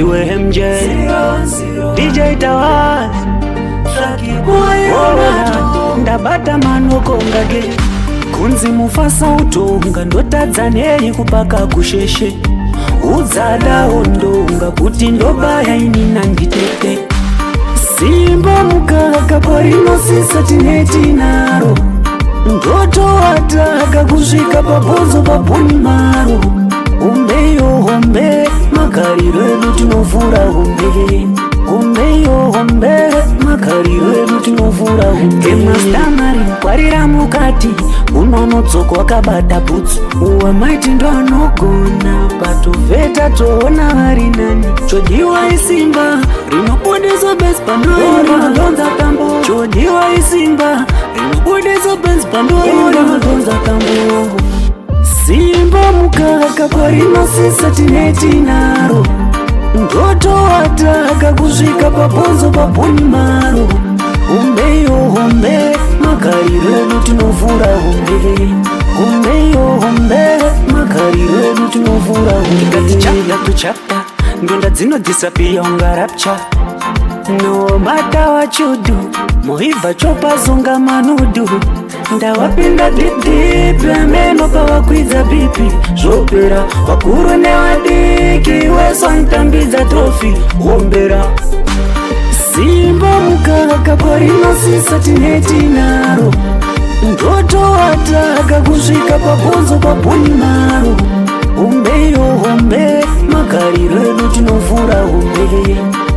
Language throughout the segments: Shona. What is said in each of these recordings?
UMJ DJ Tawaz ndabata manoko ngage kunzi Mufasa utonga ndotadza neyi kupaka kusheshe udzada ondonga kuti ndobaya inina nditete simba mukaka parinosisa tineti naro ndoto ataka kusvika pabonzo paboni maro umbeyo hombe magariro edu tinovhura hombe umbeyo hombe magariro edu tinovhura hombe emastamari kwarira mukati unonodzoka wakabata bhutsu uwamaiti ndo anogona patovheta toona vari nani chodiwa isimba rinobudisa besi pandorinotonza tambo chodiwa isimba rinobudisa besi pandorinotonza tambo simba mukaka parinosisa tineti naro ndoto ataka kusvika pabonzo paboni maro umbeyo hombe magariro edu tinovhura hombe umbeyo hombe magariro edu tinovhura hombe tikati chapya tuchapya ndonda dzinodhisapiya unga rapcha no mata wachudu moibva chopazonga manudu ndawapinda didipi ameno pawakwidza bipi zvopera vakuru nevadiki wesantambidza trofi wombera simba mukaka parinosisa tineti naro ndoto ataka kusvika pabonzo paboni maro umbeyo hombe magariro edu tinovhura hombe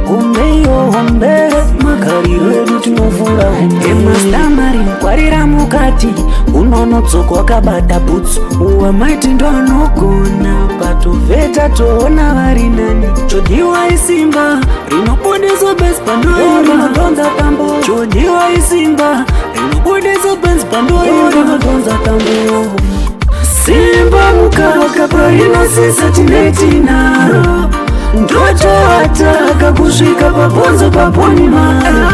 umbeyo hombe magariro edu tinovhura hombe emastamari kwarira mukati unonodzoka wakabata bhutsu uwamaiti ndo anogona patovheta toona vari nani chodiwa isimba rinobudisa besi pandorinotonza tambo chodiwa isimba rinobudisa besi pandorinotonza tambo simba mukaka parinosisa tineti naro ndoto ataka kusvika pabonzo paboni maro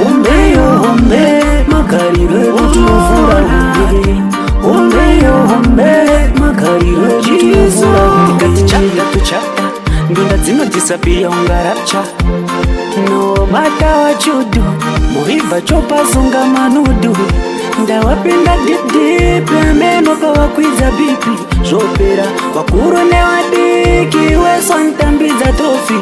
umbeyo hombe magariro edu tinovhura hombe umbeyo hombe magariro edu tinovhura hombe tikati chapya tuchapya ndonda dzinodhisapiya unga rapcha no mata wachudu moibva chopazonga manudu ndawapinda didipi ameno pawakwidza bipi zvopera vakuru nevadiki wesantambidza trofi